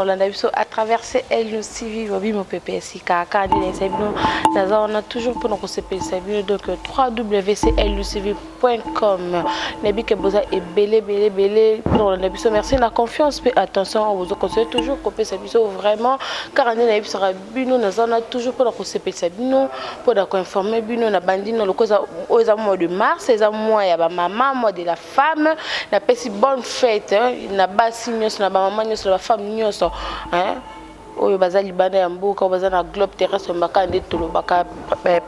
à travers elle suivi mon PPSI on a toujours pour nous CPSI donc www.clucv.com nabi que boza et belé pour la merci la confiance et attention vous conseille toujours copier ça vraiment car on a sera bino on a toujours pour nous CPSI pour informer bino na bandino le cause aux mois de mars les mois ya ba maman mois de la femme na pesi bonne fête na basi nyos na ba maman nyos na ba femme nyos hein oyo bazali bana ya mboka baza na globe terrestre mbaka nde tolobaka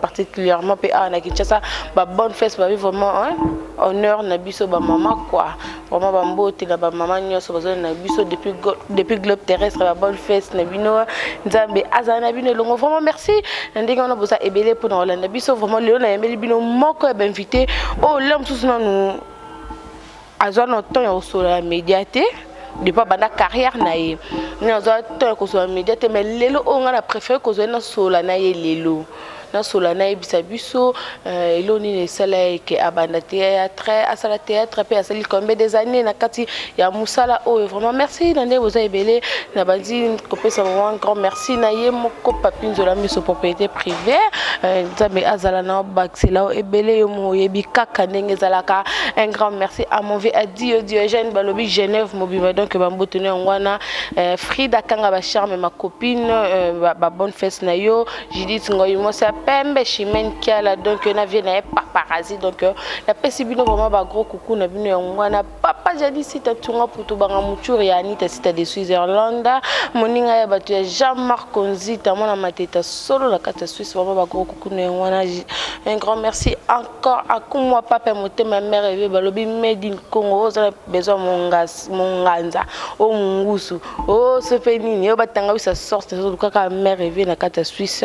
particulièrement pe na Kinshasa ba bonne fête ba vraiment hein honneur na biso ba maman quoi vraiment ba mbote na ba maman nyos bazali na biso depuis globe terrestre ba bonne fête na bino nzambe azana bino longo vraiment merci ndenge on a bosa ebele pour na na biso vraiment leo na yembeli bino moko ya invité oh l'homme tous na nous azwa no temps ya osola médiaté depuis banda carrière na ye ni azwa temps ko so médiaté mais lelo on a préféré ko zo na sola na ye lelo na sola na bisabiso eloni ne sala ke abanda théâtre asala théâtre pe asali combien des années na kati ya musala oh vraiment merci nande vous ebele na bandi ko pesa un grand merci na ye moko papinzola miso propriété privée nzambe azala na baxela ebele yo mo yebi kaka ndenge zalaka un grand merci à mon vieux Diogène balobi Genève mobima donc bambotene ngwana Frida kanga ba charme ma copine ba bonne fête na yo Judith ngoyi mo pembe chimène kiala donc na vie na paparazzi donc la pesibino vraiment ba gros coucou na bino ngwana papa jadi sita tunga putu banga muchuri ya Anita sita de Switzerland moninga ya batu ya Jean-Marc Konzita mona mateta solo la kata Suisse vraiment ba gros coucou na ngwana un grand merci encore à kumwa papa moté ma mère et balobi made in Congo za besoin monganza o mungusu o sepeni yo batanga wisa sorte so kaka mère et na kata Suisse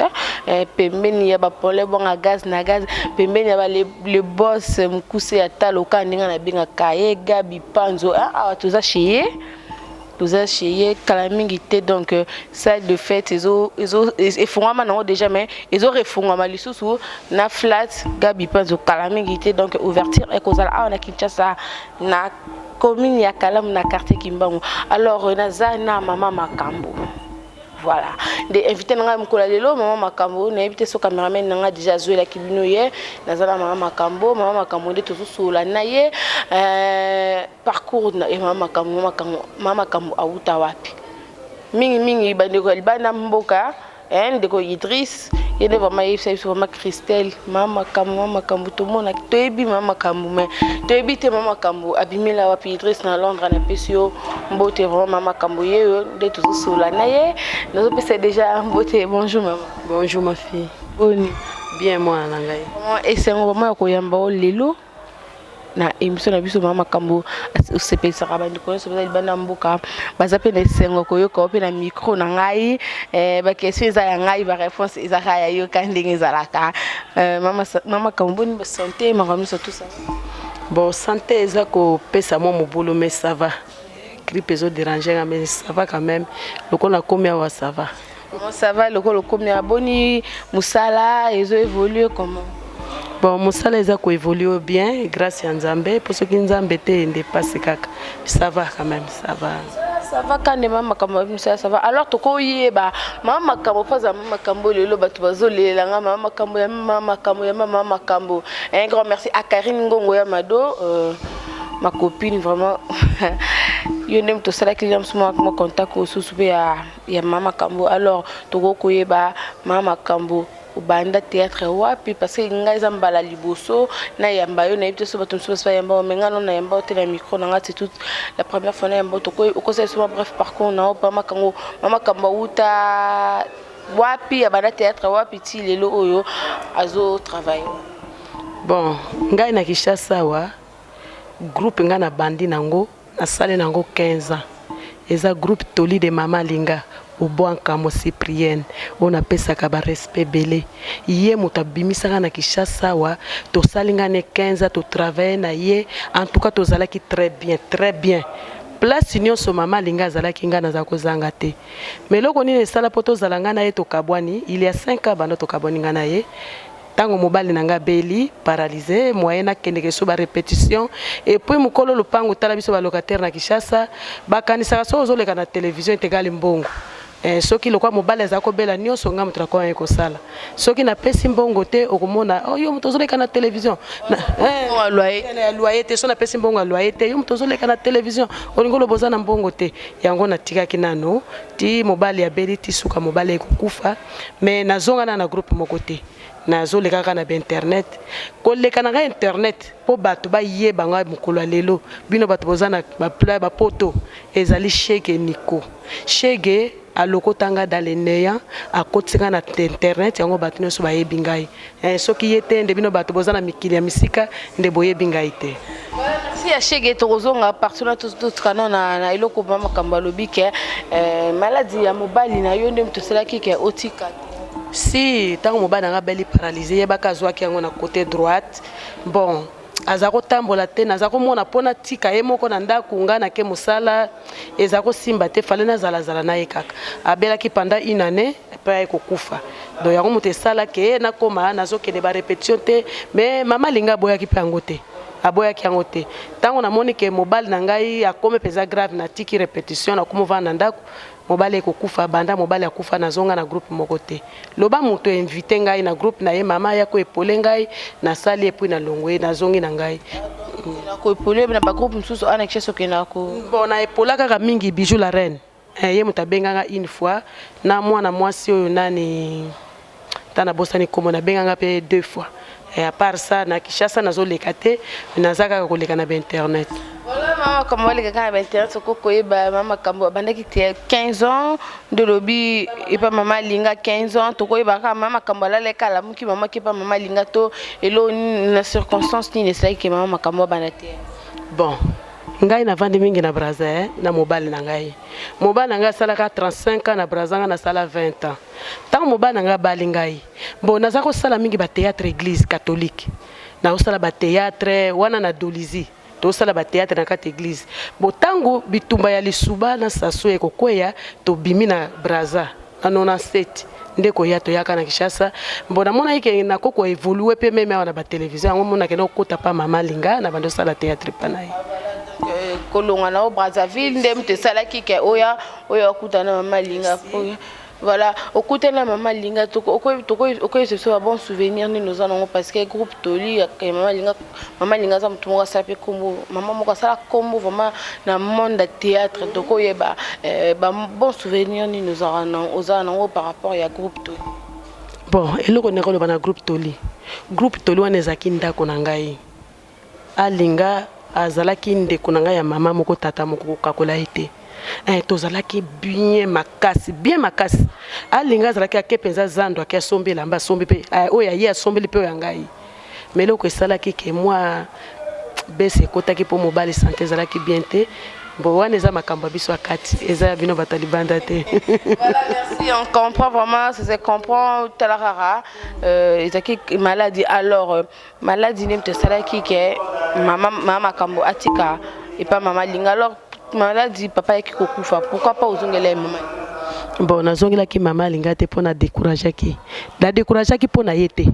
pembeni ya ba pole bonga gaz na gaz pembeni ya ba le boss mukuse ya taloka ndinga na binga kaye gabi panzo tuza chier kalamingi te donc salle de fête et fongama non déjà mais ils ont refongama lisusu na flat gabi panzo kalamingi te donc ouverture et kozala na Kinshasa na commune ya Kalam na quartier Kimbangu alors na mama Makambo. Voilà des invités nanga mkola lelo mama Makambo na invité so cameraman nanga déjà joué la kibino ye nazala mama Makambo nde tozo sola na ye parcours na mama Makambo auta wapi mingi bandeko libana mboka ndeko Idriss yene vraiment yefsa vraiment Christelle mama Makambo to mona toyebi mama Makambo mais toyebi te mama Makambo abimela wapi Idriss na Londres na pesio mbote vraiment mama Makambo ye de tout sola na ye nous c'est déjà mbote bonjour maman. Bonjour ma fille. Boni bien moi na ngai et c'est un moment ko yamba lelo na émission na biso mama Makambo CP sarabandi ko so bazali bana mboka bazape na sengo ko yo ko pe na micro na ngai ba question za ya ngai ba réponse za ya yo ka ndenge zalaka mama Makambo ni santé mama so tout ça bon santé eza ko pesa mo mobolo mais ça va grippe zo déranger mais ça va quand même loko na komia wa ça va comment ça va loko komia boni musala ezo évoluer comment. Bon, musala eza ko évolue bien grâce à Nzambe pour ce qui Nzambe te dépasse kaka ça va quand même ça va quand même mama Makambo ça va alors to ko yeba mama Makambo faza mama Makambo lelo batu bazolela nga mama Makambo un grand merci à Karine Ngongo ya Mado ma copine vraiment yo nem to sala client suma mo contact ko susu ya mama Makambo alors to ko yeba mama Makambo banda théâtre wapi parce que ngai zambala liboso na yamba yo na yibte so batum so ba yamba mengano na yamba te na micro na ngati toute la première fois na yamba to ko c'est souvent bref parcours na mama Makambo uta wapi ya banda théâtre wapi ti lelo oyo azo travail bon ngai na Kinshasa wa groupe nga na bandi nango na sale nango 15 ans eza groupe Toli de Mama Linga Obwanka mo Cyprienne on appelle ça ka ba respect belé yé moto bimisaka na Kinshasa wa to salinga ne 15 ans to travailler na yé en tout cas to zalaki très bien place union so Mama Linga zalaki nga na za kozanga te mais loko ni sala poto zalanga na ye to kabwani il y a 5 ans bando to kabwani nga na ye tango mobali nanga beli paralysé moyen akendeke so répétition et puis mukolo lupango tala biso ba locataire na Kinshasa bakanisaka so ozoleka na télévision etegali mbongo. Soki lokwa mobali azako bela nyonso nga mutu akwa ekosala soki na pesi mbongo te okomona yo mutu ozoleka na télévision na loyer te so na pesi mbongo loyer te yo mutu ozoleka na télévision olingo loboza na mbongo te yango natikaki nano ti mobali ya beli ti suka mobali ekokufa mais nazonga na groupe moko te nazoleka kaka na internet koleka na internet po bato bayeba nga mokolo lelo bino bato boza na ba poto ezali Shege Nico Shege aloko tanga dans les néants à côté na internet yango bato nyonso bayebi ngai soki yete nde bino bato boza na mikili ya misika nde boyebi ngai te. Si ya Shege tozonga partout tout canon na eloko ba makambo lobi ke maladie ya mobali na yo nde mtoselaki ke otika. Si tango mobali nga beli paralysé yebaka zwaki yango na côté droite bon azako tambola te nazako mona pona tika ye moko na ndako nga na ke musala ezako simba te fale na zala na ye kaka abelaki pendant une année pa ekokufa donc yango moto esala ke na koma nazokende ba répétition te mais mama linga boyaki pe yango te aboyaki yango te tango namoni ke mobali na ngai akome peza grave na tiki répétition na komo vanda ndako mobali ekokufa banda mobali akufa nazonga na groupe moko te loba moto invité ngai na groupe na ye mama ya ko epole ngai na sali epui na longwe nazongi na ngai na ko epole na ba groupe msusu ana kisha sokena ko bon na epola kaka mingi Bijou la reine ye moto abenganga une fois na mwana mwasi oyo nani tana bosani komo na benganga pe deux fois et à part ça na Kinshasa nazoleka te nazaka koleka na internet. Voilà maman comme on les gars internet soko koyeba mama kambo bandaki 15 ans de lobby et pas maman linga 15 ans to koyeba ka mama kambo la leka la muki maman ki pas maman linga to elo na circonstance ni nesai ke mama kambo banate. Bon ngai na vandi mingi na Brazza na mobali na ngai ngai salaka 35 ans na Brazza na sala 20 ans tant mobali nga bali ngai bon nazako sala mingi ba théâtre église catholique na osala ba théâtre wana na Dolizi to sala ba théâtre na kati église bo tango bitumba ya lisuba na saso ekokweya to bimi na Brazza na 97 ndeko ya to yaka na Kinshasa mbona mona ike na koko évoluer pe meme na ba télévision ngo mona kena okota pa mama linga na bando sala théâtre panai kolonga na Brazzaville ndem te sala kike oya kutana mama linga voilà okutana mama linga toko c'est un bon souvenir ni nous allons parce que groupe Toli mama linga za mtu moko sape kombo mama moko sala kombo vraiment na monde de théâtre toko yeba ba bon souvenir ni nous allons par rapport à groupe Toli. Bon eloko ne kolo bana groupe Toli wana ezaki ndako na ngai alinga azalaki ndeko na ngai ya mama moko tata moko kakola ete tozalaki bien makasi alinga azalaki akepenza zando akia sombela mba sombi pe oya ye asombeli pe ya ngai mais loko esalaki ke moi bese ekotaki po mobali santé ezalaki bien te bon wana eza makambo biso akati eza bino batalibanda te. Voilà, merci, on comprend vraiment, c'est comprend talarara ezaki maladie alors maladie nem te salaki ke mama kambo atika et pas mama linga alors maladie papa yaki kokufa pourquoi pas ozongela mama bon nazongela ki mama linga te pona décourager ki pona yete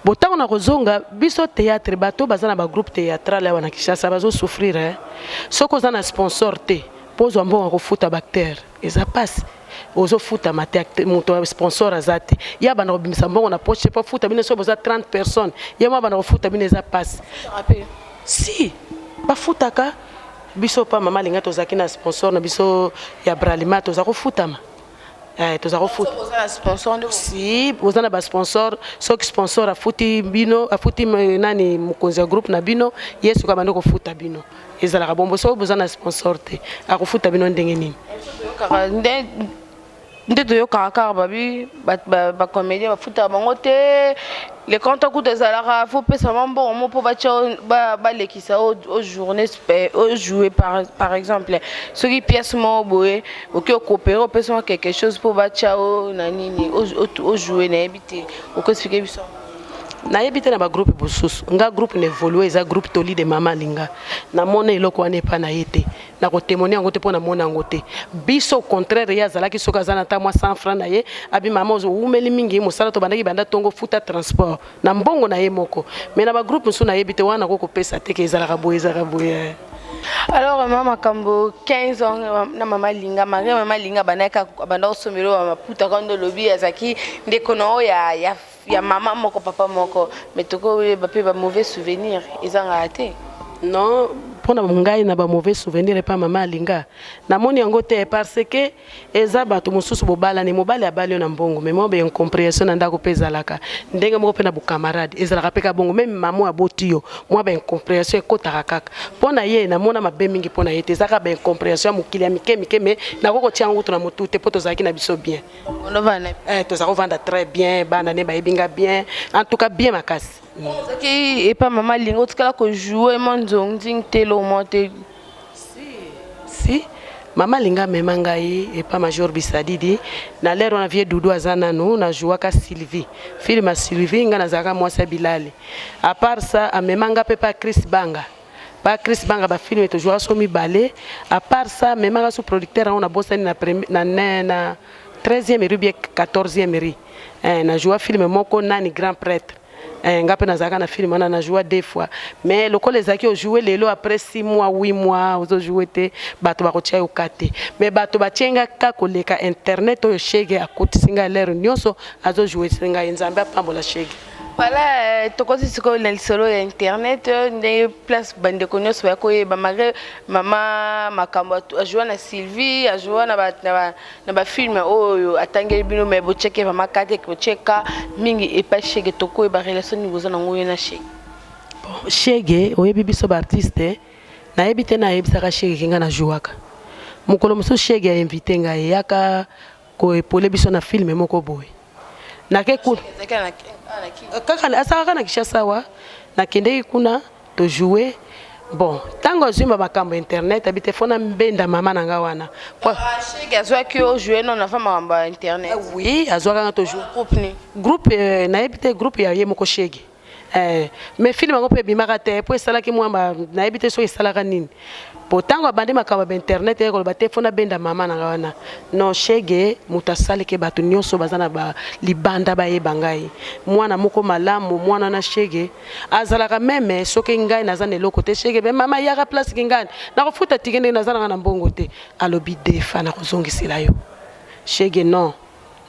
botango na kozonga biso théâtre bato bazana ba groupe théâtral ya wana Kinshasa bazo souffrir soko za na sponsor te pozo mbongo kofuta bacteur eza passe ozo futa mate moto sponsor azate ya bana kobimisa mbongo na poche pa futa bino so boza 30 personnes ya mwa bana kofuta bino eza passe si ba futaka biso pa mama linga tozaki na sponsor na biso ya Bralima tozako futama tozako futa sponsor si bozana ba sponsor soki sponsor afuti bino afuti nani mukonzi ya groupe na bino yesu ka bando ko futa bino ezala bombo so bozana sponsor te akufuta bino ndenge nini ndeto yo kaka babi ba comédien ba futa bango te les comptes coûtent ezalaka faut pesa mambo mo po ba lekisa au journée au jouer par exemple ce qui pièce mo boye OK coopérer au pesa quelque chose pour ba chao na nini au jouer na habiter au expliquer biso na yebite na ba groupe bususu nga groupe ne évoluer eza groupe toli de mama linga na mona eloko wana epa na yete na ko témoigner yango te pona mona yango te biso au contraire ya zalaki soka zana ta moi 100 francs na ye abi mama ozo umeli mingi mosala to bandaki banda tongo futa transport na mbongo na ye moko mais na ba groupe musu na yebite wana ko pesa te ke ezalaka boye. Alors maman Kambo 15 ans na mama linga mama linga banaka banda osomelo maputa kondo lobby azaki ndekono ya maman moko papa moko mais toko ba mauvais souvenir ezanga raté. Non, pour ngai na ba mauvais souvenir pas maman linga. Na moni yango te parce que eza bato mosusu bobala ni mobali abali na mbongo mais mo be incompréhension na ndako pezalaka. Ndenge moko pe na bu camarade ezalaka pe ka bongo même maman aboti yo. Moi ba incompréhension ekotaka kaka. Pona ye na mona mabe mingi pona ye ezaka ba incompréhension mukili ya mike mais na koko tia ngutu na motu te poto zaki na biso bien. On va to zako vanda très bien, bana ne ba ebinga bien. En tout cas bien makasi. Et pas maman lingo tu kala ko jouer mon zongding telo monte si mama linga memangai et pas major bisadidi na l'air on a vie doudou azana no na jouaka Sylvie film Sylvie nga zaka mwasa bilali à part ça a memanga pe pas Chris Banga ba film et toujours somi balé à part ça memanga sous producteur on a bossé na 13e rue 14e rue na joua film moko nani grand prêtre ngape nazaka na film na joua deux fois mais le les aki jouer lelo après 6 mois 8 mois ozo jouer te bato ba kotia okate mais bato ba tienga ka koleka internet oyo shege akoti singa lero nyonso azo jouer singa nzambe apambola shege. Voilà, tout comme si on est sur internet, des places bande connues sur quoi malgré maman makambo a joué na Sylvie, a joué na ba film oh atangeli bino mais bo checker maman kate ko cheka mingi et pas chege toko e ba relation niveau na ngoyo na chege. Bon, chege oyebi biso ba artiste na yebite na yebisaka chege kinga na jouaka. Mukolo muso chege a invité nga yaka ko epole biso na film moko boy. Na ke ku kaka asaka na Kishasa wa na kende kuna to jouer bon tango zuma bakambo internet abite fona mbenda mama nanga wana kwa shege azwa ki o jouer non na fama ba internet oui azwa ka to jouer groupe na ebite groupe ya yemoko shege mais film ngo pe bimaka te po esala ki mwamba na ebite so esala nini potango abandi makaba ba internet eko ba telefona benda mama nanga wana no shege mutasali ke batu nyonso bazana ba libanda ba yebangai mwana moko malamu mwana na shege azalaka meme soki ngai nazana eloko te shege be mama yaka place kingani na kofuta tikende nazana na mbongo te alobi defa na kozongisela yo shege non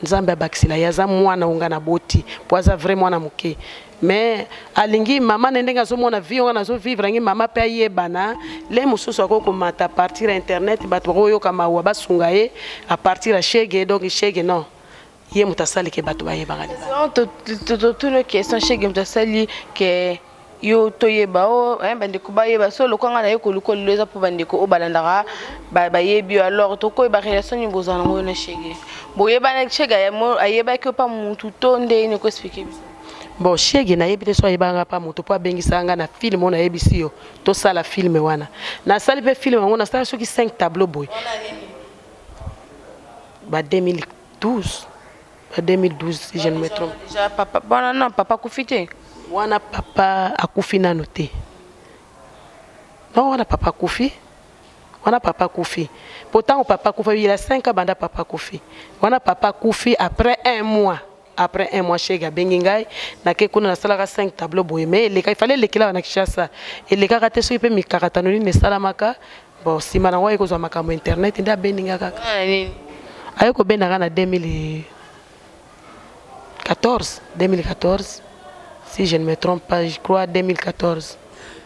nzambe abakisila yaza mwana unga na boti poaza vraiment mwana muke mais alingi mama nendenga zo mona vie on zo vivre ngi mama pe yebana le mususu akoko mata partir internet bato oyo kama wa basunga ye à partir à shege donc shege non ye mutasali ke bato bayebanga toute une question shege mutasali ke yo toyeba o bande ko bayeba so lokanga na ye ko lukolo leza po bande ko obalandaka bayebi alors to ko ba relation ni bozana ngo na shege boyeba na shege ya mo ayeba ke pa muntu tonde ni ko expliquer. Bon shege na yebite so yebanga pa moto po abengisanga na film on a yebisi yo to sala film wana na sala pe film on a sala soki 5 tableaux boy ba 2012 si je ne me trompe déjà papa bon non papa kufite wana papa akufi nanu te non wana papa kufi pourtant papa kufi il a 5 ans banda papa kufi wana papa kufi après 1 mois chez Bengingai, na ke kuna na sala 5 tableaux boy mais il fallait les kila na Kishasa et les gars kate so ipe mi karatanoni ne sala maka bon si mana wa eko zo makambo internet nda beninga kaka ayoko benanga na 2014 si je ne me trompe pas je crois 2014.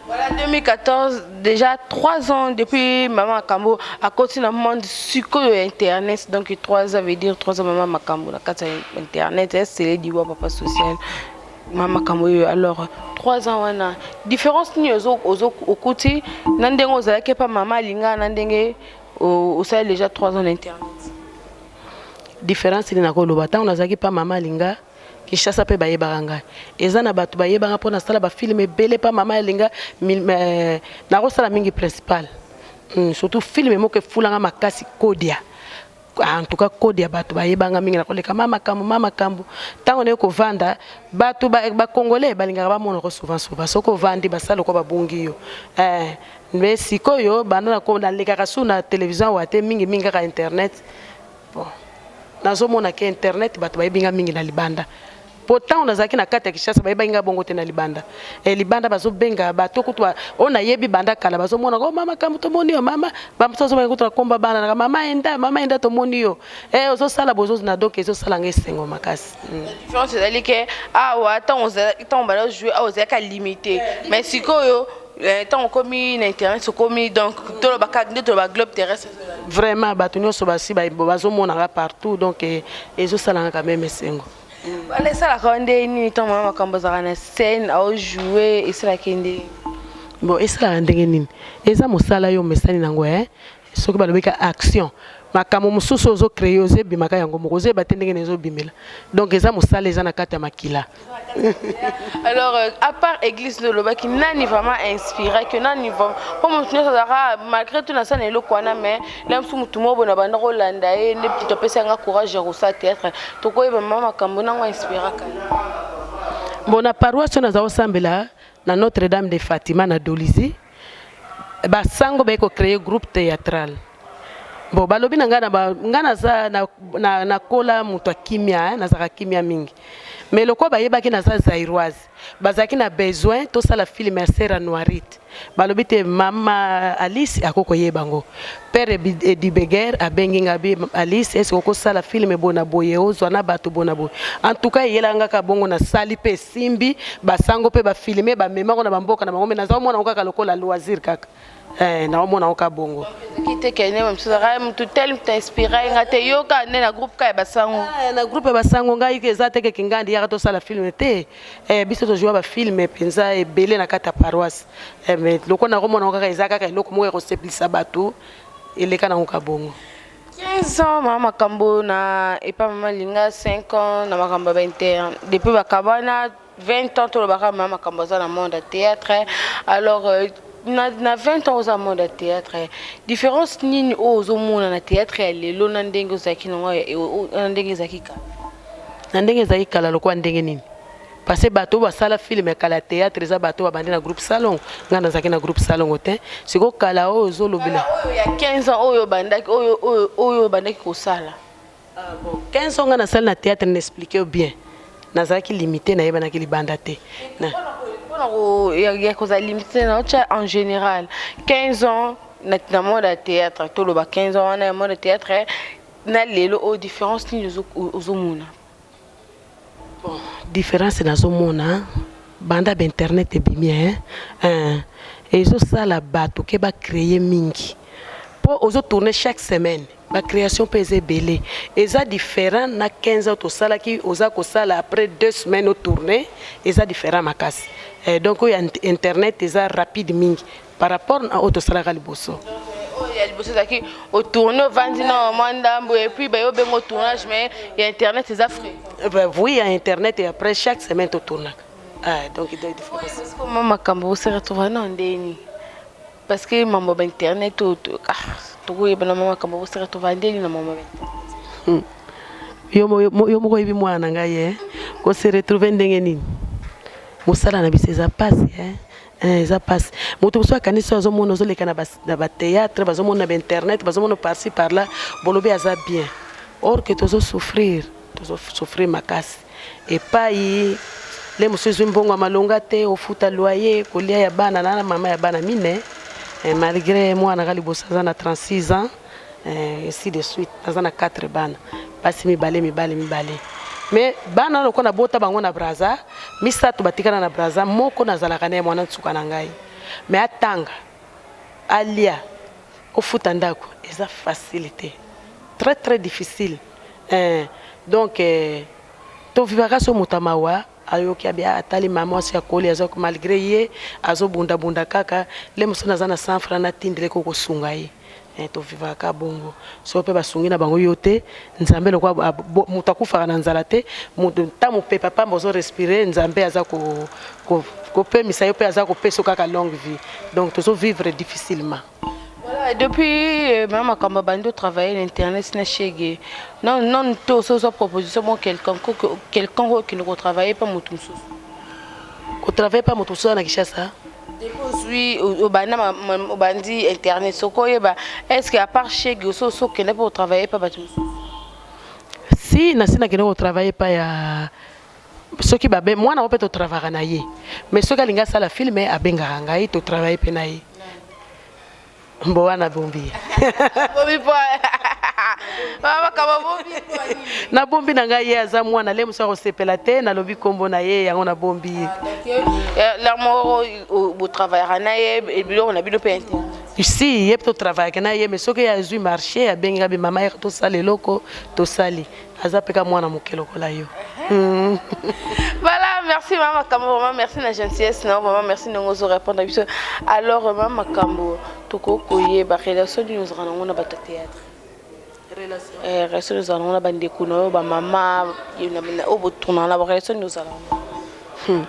Voilà, 2014, déjà 3 ans depuis Maman Makambo a continué dans le monde sur Internet. Donc 3 ans veut dire 3 ans Maman Makambo. La carte Internet, c'est les diwa papa social. Maman Makambo, alors 3 ans, on a différence ni au côté. Nandenge ozala ke pa Maman Linga, nandenge au ça déjà 3 ans d'Internet. Différence ni na ko lobata, on a zaki pa Maman Linga. Kishasa pe baye baranga ezana batu baye banga pona sala ba film belé pa mama elinga na ko sala mingi principal surtout film moko fulanga makasi kodia en tout cas code ya bato bayebanga mingi na koleka mama kambo tango ne ko vanda bato ba congolais balingaka ba mona ko souvent soko vandi basalo ko babungi yo mais sikoyo bana ko na lekaka su na télévision wate mingi ka internet bon nazo mona ke internet bato bayebinga mingi na libanda. Pourtant on a zaki na kata Kishasa bayebinga bongo te na libanda. Libanda bazo benga bato kutwa ona yebi banda kala bazo mona ko mama kambo to moni yo mama bamtozo ba kutwa komba bana na mama enda to moni yo ozo sala bozo na donc ezo sala ngesengo makasi. Différence c'est que wa tant bala jouer ozo ka limité mais sikoyo tant komi na internet so komi donc to ba kagné to ba globe terrestre vraiment bato nyoso basi bazo mona partout donc ezo sala quand même sengo. Allez, ça la rendez ni ton maman quand vous avez scène à jouer et c'est la kende. Bon, et ça la rendez ni. Et ça mosala yo mesani nango ce que balobeka action. Makamo mususu ozo créer oze bimaka yango mokoze batendenge nezo bimela. Donc eza mosala eza na kata makila. Alors à part église de loba qui nani vraiment inspiré que nani vraiment pour mon ça malgré tout na ça ne lo kwana mais là musu mutumo bona banda rolanda et ne petit topesa nga courage au ça théâtre to ko ba mama kambo na ngo inspiré kana. Bon na paroisse na za osambela na Notre-Dame de Fatima na Dolizi. Ba sango ba ko créer groupe théâtral. Bon balobi na ngana za na kola mutu kimia na za kimia mingi. Mais le quoi bayebaki na za zairoise bazaki na besoin to sala film ya Sera Noirite balobite mama Alice akoko yebango père Edibeger abenginga bi Alice est-ce ko sala film bona boye ozo na bato bona boye en tout cas yelanga ka bongo na sali pe simbi basango pe ba filmer ba mema ko na bamboka na bangombe na za mona okaka lokola loisir kaka na mona oka bongo kite kene même ça tout tel t'inspiré ngate yo ka na groupe ka basango na groupe basango ngai ke za teke kingandi ya to sala film te biso to jouer ba film penza e belé na kata paroisse mais loko na romona okaka ezaka ka loko mo e reseplisa bato eleka na oka bongo 15 ans mama kambo na et pas maman linga 5 ans na makamba 21 depuis bakabana 20 ans to le baka mama kambo za na monde théâtre alors na 20 ans au monde de théâtre différence ni aux mona na théâtre les lo na ndenge zaki na ndenge zaki ka na ndenge zaki kala lokwa ndenge nini parce que bato ba sala film kala théâtre za bato ba bandi na groupe salon ngana zaki na groupe salon ote siko kala ozo lobila ya 15 ans oyo bandaki oyo bandaki ko sala bon 15 ans ngana sala na théâtre n'expliquer bien na zaki limité na yeba na kilibanda te na il y a cause limité en général 15 ans na mode de théâtre tout le 15 ans na mode de théâtre na lelo aux différences ni aux mona bon différence na zo mona banda internet bimien et zo sala bato ke ba créer mingi pour ozo tourner chaque semaine la création peut être belé et ça différent na 15 ans to sala ki oza ko sala après 2 semaines au tourner et ça différent makasi donc il y a internet est rapide mingi par rapport à auto sala kaliboso il y a liboso zaki au tourner vandi na mandambo et puis ba yo bengo tournage mais il y a internet est frais oui il y a internet et après chaque semaine au tournage donc il y a une différence comment makambo se retrouver na ndeni parce que mambo ba internet to oui, ben maman comme vous serez trouvé ndeli na maman. Yo moko yebi mwana ngai ko se retrouver ndenge nini. Musala na bise za passe za passe. Moto so kanisa zo mona zo leka na ba théâtre, ba zo mona na internet, ba zo mona par-ci par là, bolobi aza bien. Or que tozo souffrir makasi. Et pas yi les monsieur mbongo malonga te ofuta loyer kolia ya bana na mama ya bana mine. Et malgré moi, je na 36 ans, ainsi de suite, dans 4 bana. Parce mi balé. Mais bana no kona bota bango na braza, mi satu batikana na braza, moko na zalaka na mwana tsuka na ngai. Mais atanga, alia, au futandako, eza facilité. Très très difficile. Donc, to vivaka so mutamawa. Ayoki abia atali mama si akoli azako malgré ye azo bunda kaka le musona zana 100 francs na tindile ko kosunga ye to viva ka bongo so pe basungi na bango yote nzambe lokwa mutakufa na nzala te mutu tamu pe papa mbozo respirer nzambe azako ko pe misayo pe azako peso kaka longue vie donc tozo vivre difficilement. Voilà Depuis même quand Bando travaillait l'internet c'est chez non tout ça proposition bon quelqu'un qui ne travaillait pas mutumsu ko travaille pas mutumsu na Kishasa oui au bandi internet soko yeba est-ce que à part chez Goso so qui n'est pas travailler pas mutumsu si na sina kene ko travailler pas ya soki babe moi na peut travailler na ye mais soki alinga sala filme abenga ngai to travailler pe na ye Mboa bombi. Bombi po. Mama kama bombi po. Na bombi na ngai aza mwana le musa ko sepela te na lobi kombo na ye yango na bombi. La mort au travail na ye et bilo on a bilo pente. Ici yep to travail na ye mais soki ya zui marché abenga be mama to sale loko to sali. Aza peka mwana mokelo kola yo. Voilà, merci Maman Kambo, vraiment merci la gentillesse, non, vraiment merci de nous répondre. Alors Maman Kambo, toko koye ba relation nous rango na ba théâtre. Relation nous allons na ba ndekuno ba mama, yina obo tourna la relation nous allons.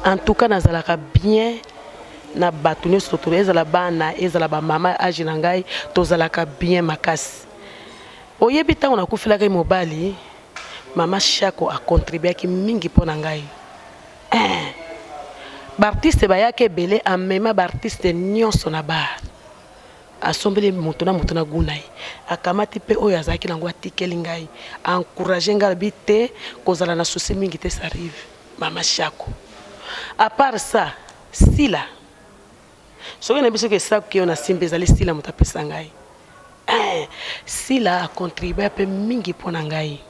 En tout cas nazalaka bien na batu nyo soto ezala bana ezala ba mama agi na ngai tozalaka bien makasi. Oyebi tango na kufilaka mobali Mama Chako a contribué qui mingi pona ngai. Bartiste bayake belé a mema bartiste nyonso na bar. Asombele mutuna gunai. Akamati pe oyo azaki nango atikeli ngai. Encourager ngai bité kozala na souci mingi te s'arrive. Mama Chako. À part ça, Sila. Soki na biso ke saku ki ona simbezali Sila mutapesa ngai. Sila a contribué pe mingi pona ngai.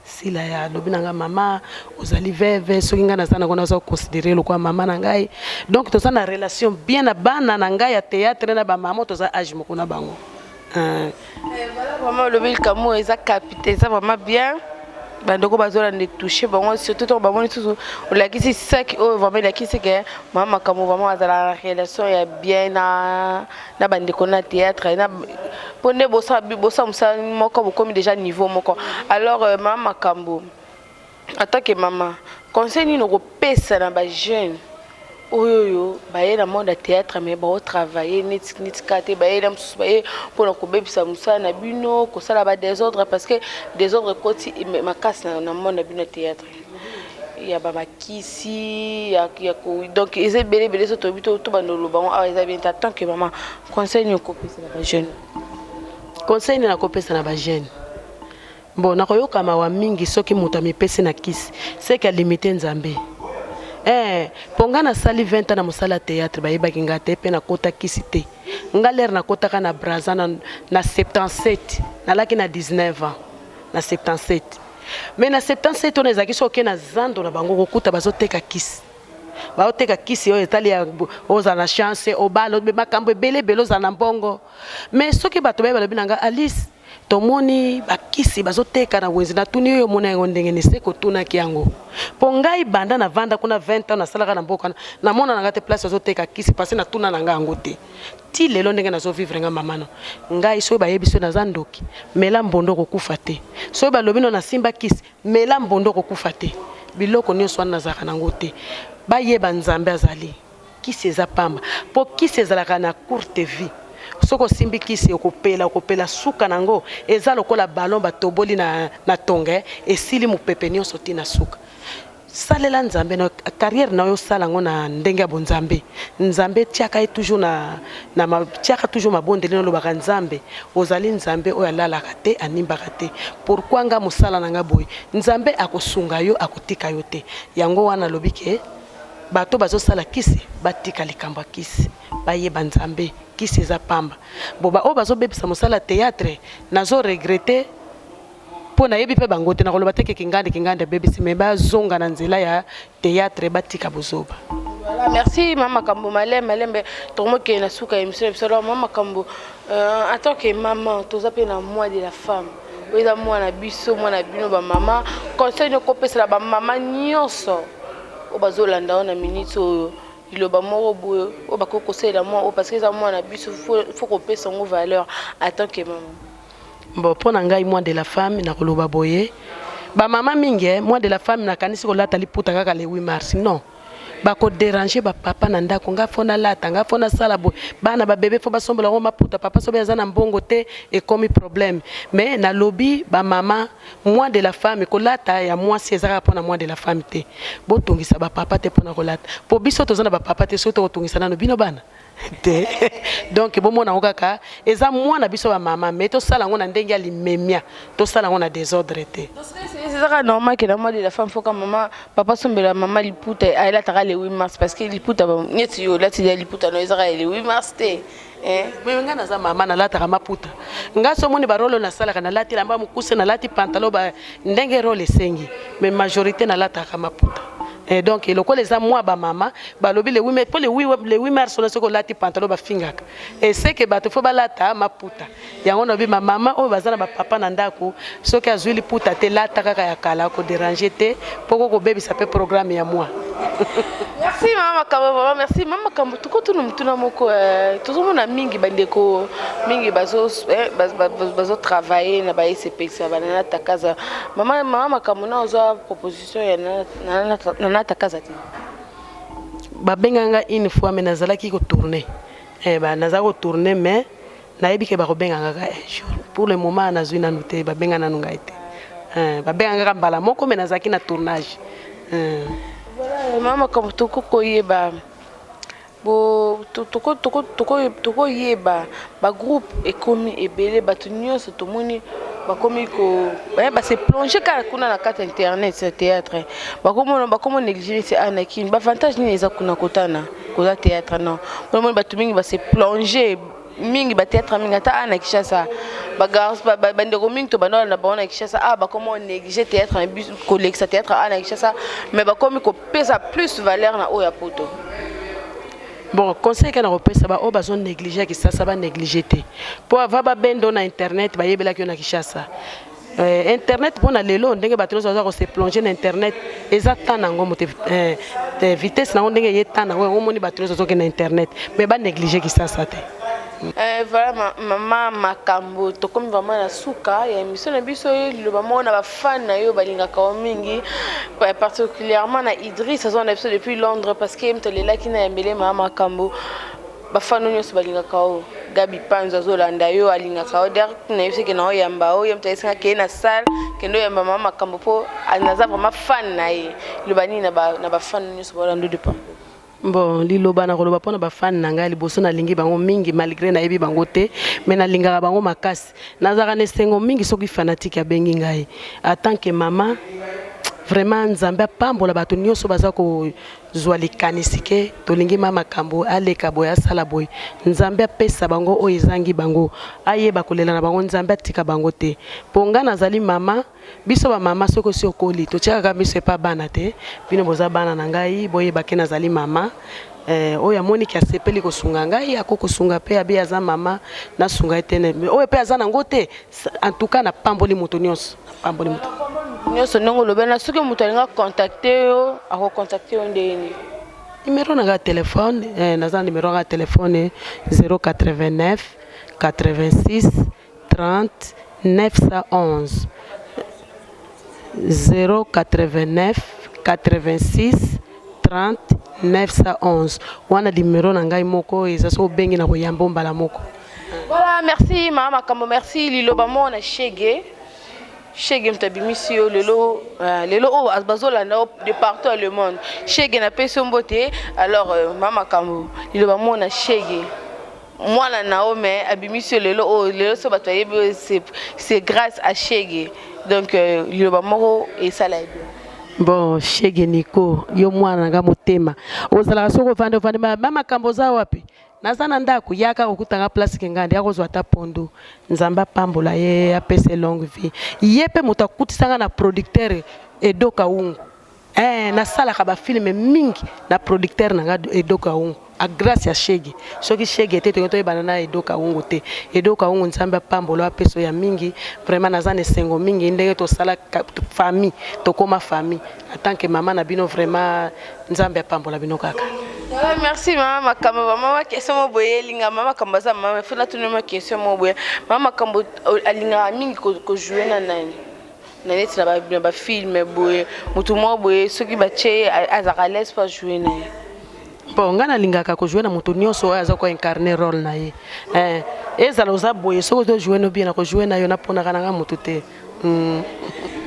Sila ya lobinanga mama ozali veve soki nga nazana kona za considérer le quoi mama na ngai donc to ça na relation bien na bana na ngai ya théâtre na ba mama to za age moko na bango voilà vraiment le bil kamo eza capitaine ça vraiment bien bandoko bazola ne toucher bango surtout to bango tout on la kisi ça qui vraiment la kisi que mama kamo vraiment azala relation ya bien na bandeko na théâtre na pone bossa musa moko comme déjà niveau moko alors Mama Kambo en tant que maman conseil ni no pesa na ba jeune oyoyo baye na monde théâtre mais ba travailler nit kate baye na musu baye pour ko bebisa musa na bino ko sala ba désordre parce que désordre koti makasi na monde bino théâtre il y a ba makisi ya donc ils belé so to bito to bandolo bango a eza bien tant que maman conseil ni ko pesa na ba jeune conseil na kopesa na ba jeune bon na koyoka mawa mingi soki muta mipesi na kisi c'est que limiter nzambe ponga na sali 20 ans na musala théâtre ba yeba kinga te pe na kota kisi te ngaler na kota kana braza na 77 na laki na 19 ans na 77 mais na 77 on ezaki soki na zando na bango kokuta bazoteka kisi baoteka kisi oyo etali ya oza na chance obalo be makambo ebele beloza na mbongo mais soki bato baye balobi nanga Alice tomoni bakisi bazoteka na wenzi na tuni oyo mona yango ndenge ne se kotunaki yango po ngai banda na vanda kuna 20 ans nasalaka na mboka na mona nanga te place bazoteka kisi parce na tuna nanga yango te ti lelo ndenge nazo vivre nga mamano ngai so bayebiso na zandoki mela mbondo kokufa te so balobi no na simba kisi mela mbondo kokufa te biloko nyonso wana nazaka nango te bayeba nzambe azali kisi eza pamba po kisi ezalaka na courte vie soko simbi kisi okopela suka nango eza lokola ballon batoboli na tonge esili mupepe nyonso ti na suka salela nzambe na carrière na yo sala ngo na ndenge ya bonzambe nzambe tiaka e toujours na tiaka toujours mabondeli no lobaka nzambe ozali nzambe oyo alalaka te animbaka te pourquoi nga mosala na nga boye nzambe akosunga yo akotika yo te yango wana lobike bato bazosala kisi batika likambo kisi bayeba nzambe kisi eza pamba boba o bazobebisa mosala théâtre nazo regretter po na yebi pe bango te na koloba te kingande bebisi me bazonga na nzela ya théâtre batika bozoba. Voilà, merci Mama Kambo malembe tomo ke na suka émission episode Mama Kambo en tant que maman toza pe na mois de la femme oza mwana biso mwana bino ba mama conseil no kopesa ba mama nyonso obazolanda na minute oyo iloba moko boyo obakokosela moi parce que ça moi na biso faut kopesa ngo valeur en tant que maman. Bon pour ngai moi de la femme na koloba boye ba mama mingi moi de la femme na kanisi kolata liputa kaka le 8 mars non bako déranger ba papa na ndako nga fona lata nga fona sala boy bana ba bébé fo basombola ngo maputa papa so beza na mbongo te et comme problème mais na lobby ba mama moi de la femme ko lata ya moi si ezaka pona moi de la femme te botongisa ba papa te pona ko lata po biso tozana ba papa te so to tongisa na bino bana donc bon mona okaka eza mwana biso ba mama mais to sala ngona ndenge ali memia to sala ngona désordre te c'est ça normal que la mode de la femme faut que maman papa sombela maman liputa elle a le 8 mars parce que liputa nyeti yo là tu dis liputa no ezaka le 8 mars te mais nga naza mama na lata kama puta nga so moni ba rolo na sala kana lati lamba mukuse na lati pantalon ba ndenge role sengi mais majorité na lata kama puta. Et donc, le quoi les amours ba maman, ba lobi le 8 mars, pour le 8 mars on a ce qu'on lati pantalon ba fingaka. Et c'est que ba te faut ba lata ma puta. Ya on obi ma maman o bazana ba papa nandako, ce que azuli puta te lata kaka ya kala ko déranger te, poko ko baby ça peut programme ya moi. Merci maman Kambo, merci maman Kambo. Tout compte nous tuna moko tout le monde a mingi bandeko, mingi bazo travailler na ba ICP ça ba na ta casa. Maman Kambo na ozo proposition ya na ta casa ti. Ba benganga une fois mais nazalaki ko tourner. Ba nazala ko tourner mais na yebi ke ba ko benganga ka jour. Pour le moment nazui na noter ba bengana nunga ite. Ba benganga mbala moko mais nazaki na tournage. Voilà, maman comme toko yeba bo toko yeba ba groupe ekomi ebele batu nyonso tomoni bakomi ko ba se plonger kala kuna na carte internet ce théâtre bakomo négliger c'est anakin ba avantage ni eza kuna kotana koza théâtre non bon batu mingi ba se plonger mingi ba théâtre mingi ata ana Kishasa ba gars ba ndeko mingi to bana na bona Kishasa ba comment négliger théâtre na bus collègue sa théâtre ana Kishasa mais ba komi ko pesa plus valeur na oya poto. Bon, conseil qu'on a repris ça va au besoin négliger que ça va négliger te. Pour avoir ba bendo na internet ba yebela ki na Kishasa. Internet pour na lelo ndenge batelo za ko se plonger na internet exactement nango mote vitesse na ndenge yeta na ngo moni batelo za ko na internet mais ba négliger ki ça te. Voilà maman Makambo to comme vraiment na suka ya émission na biso le maman na ba fan na yo balinga ka mingi particulièrement na Idriss saison na biso depuis Londres parce que mtolela kina yambele maman Makambo ba fan no nyos balinga ka Gabi Panza zolanda yo alinga ka der na biso ke na yamba o yamta isinga ke na salle ke ndo yamba maman Makambo po anaza vraiment fan na ye le bani na ba fan no nyos bolando de pas. Bon, liloba na koloba pona ba fan nanga liboso na lingi bango mingi malgré na yebi bango te mais na lingaka bango makasi nazaka ne sengo mingi soki fanatique ya bengi ngai en tant que maman vraiment nzambe pambola bato nyonso baza ko zwa likanisi ke tolingi mama Kambo aleka boya sala boy nzambe apesa bango o ezangi bango ayeba kolela na bango nzambe atika bango te ponga nazali mama biso ba mama soko si okoli to tiaka biso pa bana te bino boza bana na ngai boyeba ke nazali mama oya moni ki asepeli kosunga ngai akoko sunga pe abi aza mama na sunga etene oya pe aza nango te en tout cas na pamboli moto nyonso pamboli moto nyonso ndongo lobena soki moto alinga contacter yo ako contacter yo ndeni numéro na téléphone naza numéro na téléphone 089 86 30 911 089 86 30 911 wana numéro na ngai moko eza so bengi na koyambo mbala moko. Voilà, merci maman Kambo, merci liloba mona Chege mtabimisio lelo o azbazola na de partout dans le monde Chege na peso mbote alors maman Kambo liloba mona Chege mwana Naome abimisio lelo so bato yebi c'est grâce à Chege donc liloba moko et ça la bon Chege Nico yo mwana nga motema ozala soko vande mama Kambo za wapi nazana ndako yaka okutanga place kengandi yakozwa ata pondo nzamba pambola ye apese longue vie yepe moto akutisanga na producteur Edoka Ungu na sala ka ba film mingi na producteur nanga Edoka Ungu a grâce à Chege soki Chege te to banana Edoka Ungu te Edoka Ungu nzamba pambola apeso ya mingi vraiment nazana sengo mingi ndenge to sala famille to koma famille en tant que maman na bino vraiment nzamba pambola bino kaka. Merci maman Kambo. Maman question mo boye linga maman Kambo za maman funa tunu ma question mo boye maman Kambo alinga mingi ko jouer na nani na neti na ba film boye mutu mo boye soki ba che azaka laisse pas jouer na ye. Bon ngana lingaka ko jouer na mutu nyonso aza ko incarner rôle na ye ezala oza boye soki to jouer no bien na ko jouer na yo na pona kana mutu te.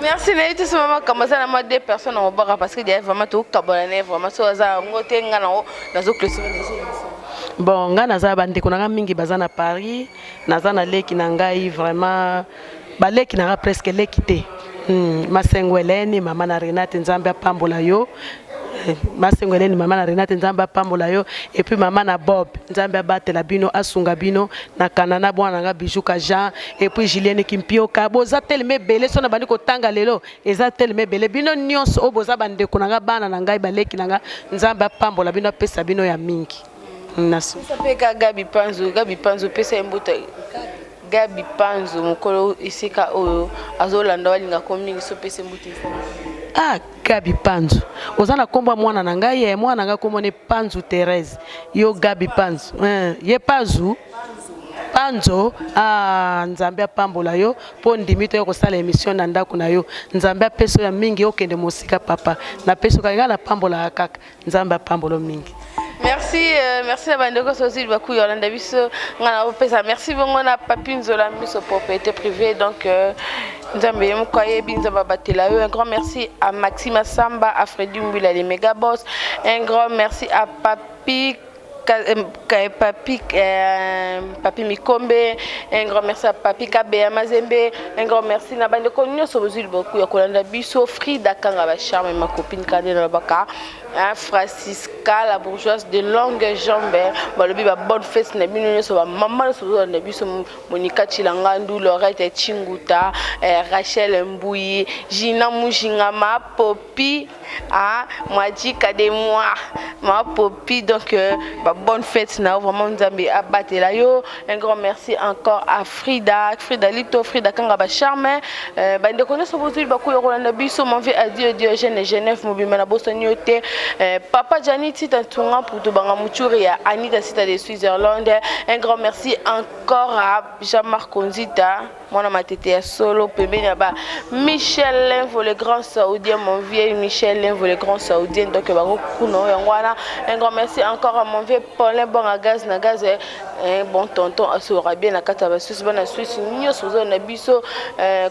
Merci na tout ce moment comme ça na moi deux personnes au bar parce que il y a vraiment tout cabane vraiment so za ngote ngana na zo close. Bon ngana za bande ko na mingi bazana Paris naza na leki na ngai vraiment ba leki na presque leki te. Masengweleni mama na Renate Nzambe apambola yo. Masengweleni mama na Renate Nzambe apambola yo et puis mama na Bob Nzambe abatela bino asunga bino na kanana bwana nga bijuka Jean et puis Julienne Kimpio kaboza teleme belé sona bandi ko tanga lelo eza teleme belé bino nyonso oboza bande ko nga bana na ngai baleki na nga Nzambe apambola bino pesa bino ya mingi naso sapeka Gabi Panzo pesa embuta Gabi Panzo mukolo isika oyo azolanda walinga ko mingi so pesa embuta. Gabi Panzo ozana komba mwana na ngai ye mwana nga komone Panzo Thérèse yo Gabi Panzo ye Panzo Nzambe apambola yo po ndimito yo kosala émission na ndako na yo Nzambe apeso ya mingi okende mosika papa na peso kanga na pambola kaka Nzambe apambola mingi. Merci la bande ko sozi baku yolanda biso ngana opesa merci bongo na Papi Nzola miso propriété privée donc Nzambe yemkoye binza babatela yo. Un grand merci à Maxime Samba, à Freddy Mbula les méga boss. Un grand merci à Papi Mikombe, un grand merci à Papi Kabea Mazembe, un grand merci na bande ko nyoso bozili beaucoup ya kolanda biso Frida Kanga ba charme ma copine Kade na baka Francisca la bourgeoise de longue jambe balobi ba bonne fête na bino nyoso ba maman so na biso Monica Chilangandu Lorette Chinguta Rachel Mbouyi Gina Mujinga ma Popi Mwaji Kade moi ma Popi donc bonne fête na vraiment Nzambe abatela yo. Un grand merci encore à Frida Lito Frida Kanga ba charme bande ko nyoso bozili baku yo kolanda biso mon vie adieu Diogène et Genève mobima na bosoniote Papa Janiti Tantunga pour to banga muchuri ya Anita Sita de Switzerland. Un grand merci encore à Jean-Marc Konzita mwana matete ya solo pembeni ya ba Michel Lenvo le grand saoudien mon vieux Michel Lenvo le grand saoudien donc ba kuno yangwana. Un grand merci encore à mon vieux Paulin bon à gaz na gaz un bon tonton asura bien na kata ba Suisse bana Suisse nyoso zo na biso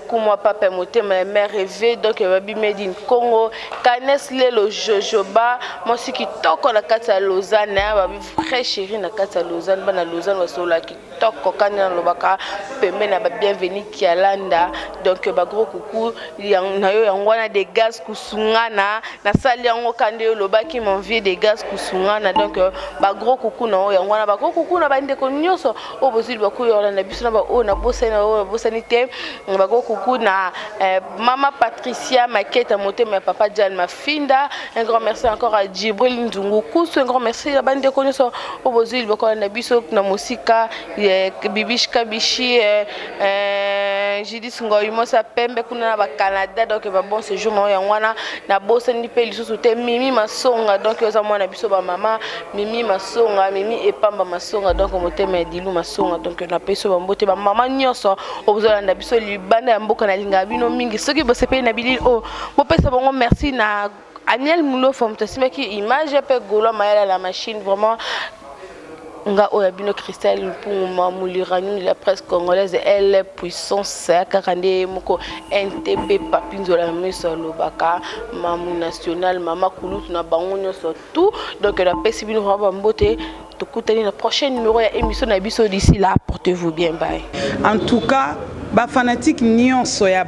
kuma papa motema mère rêvé donc babi made in Congo Canes Lelo Jojoba mosi kitoko na kata Lausanne babi très chéri na kata Lausanne bana Lausanne wasola kitoko kana lobaka pembeni na ba bienvenue Kialanda donc ba gros coucou na yo yangwana de gaz kusungana na sali yango kande lobaki mon vieux de gaz kusungana donc ba gros coucou na yo yangwana ba gros coucou na bande ko nyoso o bozili baku yo na biso na ba o na bosani te ba gros coucou na maman Patricia Maketa motema papa Jan Mafinda. Un grand merci encore à Djibril Ndungu Kusu. Un grand merci à bande ko nyoso o bozili baku na biso na musika Bibishka Bishi Jidis Ngoy Mosa Pembe kuna ba Canada donc ba bon séjour na yangwana na bosani pe lisusu te Mimi Masonga donc yo za mwana biso ba mama Mimi Masonga Mimi epamba Masonga donc motema dilu Masonga donc na peso ba mbote ba mama nyoso obozolanda biso libanda ya mboka na linga bino mingi soki bosepe na bilili o bopesa bongo merci na Aniel Moulo Fomtasima qui image pe golo mayala la machine vraiment nga oya bino Christelle pour mamulirani la presse congolaise elle est puissance kakande moko NTB Papi Nzola meso lobaka mamu national mama kulutu na bango nyoso tout donc la pesi bino vraiment mbote tokutani na prochaine numéro ya émission na biso d'ici là portez-vous bien bye. En tout cas ba fanatique nyonso ya